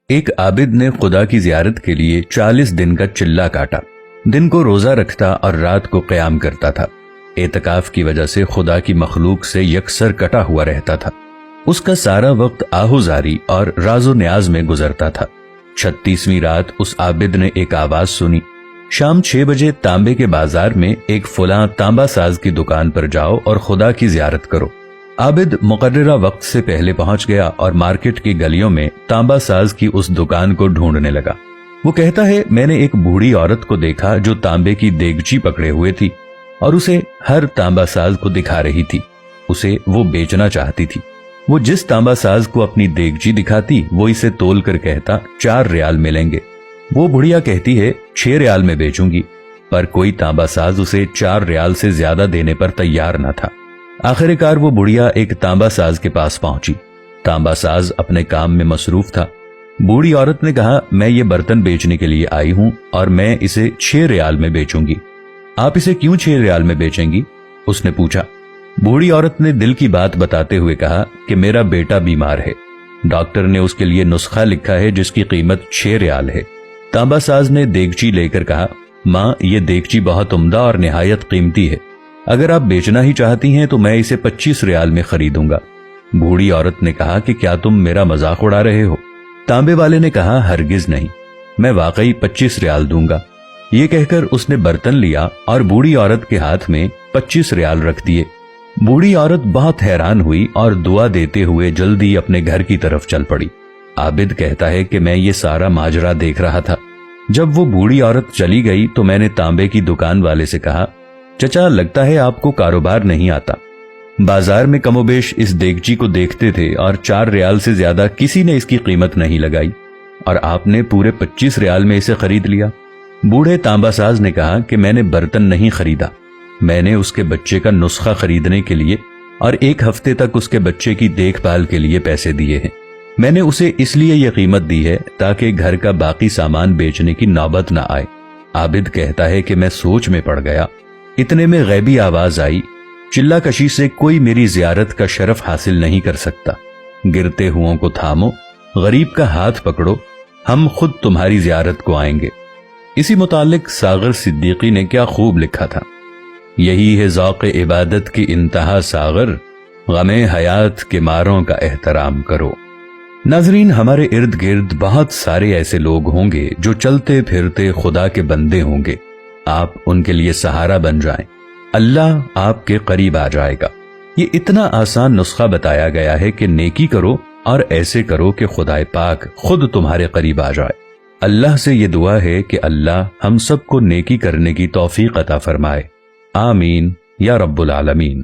ایک عابد نے خدا کی زیارت کے لیے 40 دن کا چلہ کاٹا۔ دن کو روزہ رکھتا اور رات کو قیام کرتا تھا۔ اعتکاف کی وجہ سے خدا کی مخلوق سے یکسر کٹا ہوا رہتا تھا۔ اس کا سارا وقت آہوزاری اور راز و نیاز میں گزرتا تھا۔ 36ویں رات اس عابد نے ایک آواز سنی، شام 6 بجے تانبے کے بازار میں ایک فلاں تانبا ساز کی دکان پر جاؤ اور خدا کی زیارت کرو۔ عابد مقررہ وقت سے پہلے پہنچ گیا اور مارکیٹ کی گلیوں میں تانبا ساز کی اس دکان کو ڈھونڈنے لگا۔ وہ کہتا ہے، میں نے ایک بوڑھی عورت کو دیکھا جو تانبے کی دیگچی پکڑے ہوئے تھی اور اسے ہر تانبا ساز کو دکھا رہی تھی۔ اسے وہ بیچنا چاہتی تھی۔ وہ جس تانبا ساز کو اپنی دیگچی دکھاتی وہ اسے تول کر کہتا 4 ریال ملیں گے۔ وہ بڑھیا کہتی ہے 6 ریال میں بیچوں گی، پر کوئی تانبا ساز اسے 4 ریال سے زیادہ دینے پر تیار نہ تھا۔ آخر کار وہ بڑھیا ایک تانبا ساز کے پاس پہنچی۔ تانبا ساز اپنے کام میں مصروف تھا۔ بوڑھی عورت نے کہا، میں یہ برتن بیچنے کے لیے آئی ہوں اور میں اسے 6 ریال میں بیچوں گی۔ آپ اسے کیوں 6 ریال میں بیچیں گی؟ اس نے پوچھا۔ بوڑھی عورت نے دل کی بات بتاتے ہوئے کہا کہ میرا بیٹا بیمار ہے، ڈاکٹر نے اس کے لیے نسخہ لکھا ہے جس کی قیمت 6 ریال ہے۔ تانبا ساز نے دیگچی لے کر کہا، ماں یہ دیگچی بہت عمدہ اور نہایت قیمتی ہے، اگر آپ بیچنا ہی چاہتی ہیں تو میں اسے 25 ریال میں خریدوں گا۔ بوڑھی عورت نے کہا کہ کیا تم میرا مذاق اڑا رہے ہو؟ تانبے والے نے کہا، ہرگز نہیں، میں واقعی 25 ریال دوں گا۔ یہ کہہ کر اس نے برتن لیا اور بوڑھی عورت کے ہاتھ میں 25 ریال رکھ دیے۔ بوڑھی عورت بہت حیران ہوئی اور دعا دیتے ہوئے جلدی اپنے گھر کی طرف چل پڑی۔ عابد کہتا ہے کہ میں یہ سارا ماجرا دیکھ رہا تھا۔ جب وہ بوڑھی عورت چلی گئی تو میں نے تانبے کی دکان والے سے کہا، چچا لگتا ہے آپ کو کاروبار نہیں آتا۔ بازار میں کم و بیش اس دیگچی کو دیکھتے تھے اور 4 ریال سے زیادہ کسی نے اس کی قیمت نہیں لگائی، اور آپ نے پورے 25 ریال میں اسے خرید لیا۔ بوڑھے تانبا ساز نے کہا کہ میں نے برتن نہیں خریدا، میں نے اس کے بچے کا نسخہ خریدنے کے لیے اور 1 ہفتے تک اس کے بچے کی دیکھ بھال کے لیے پیسے دیے ہیں۔ میں نے اسے اس لیے یہ قیمت دی ہے تاکہ گھر کا باقی سامان بیچنے کی نوبت نہ آئے۔ عابد کہتا ہے کہ میں سوچ میں پڑ گیا۔ اتنے میں غیبی آواز آئی، چلہ کشی سے کوئی میری زیارت کا شرف حاصل نہیں کر سکتا، گرتے ہوں کو تھامو، غریب کا ہاتھ پکڑو، ہم خود تمہاری زیارت کو آئیں گے۔ اسی متعلق ساغر صدیقی نے کیا خوب لکھا تھا، یہی ہے ذوق عبادت کی انتہا ساغر، غم حیات کے ماروں کا احترام کرو۔ ناظرین، ہمارے ارد گرد بہت سارے ایسے لوگ ہوں گے جو چلتے پھرتے خدا کے بندے ہوں گے، آپ ان کے لیے سہارا بن جائیں، اللہ آپ کے قریب آ جائے گا۔ یہ اتنا آسان نسخہ بتایا گیا ہے کہ نیکی کرو اور ایسے کرو کہ خدا پاک خود تمہارے قریب آ جائے۔ اللہ سے یہ دعا ہے کہ اللہ ہم سب کو نیکی کرنے کی توفیق عطا فرمائے، آمین یا رب العالمین۔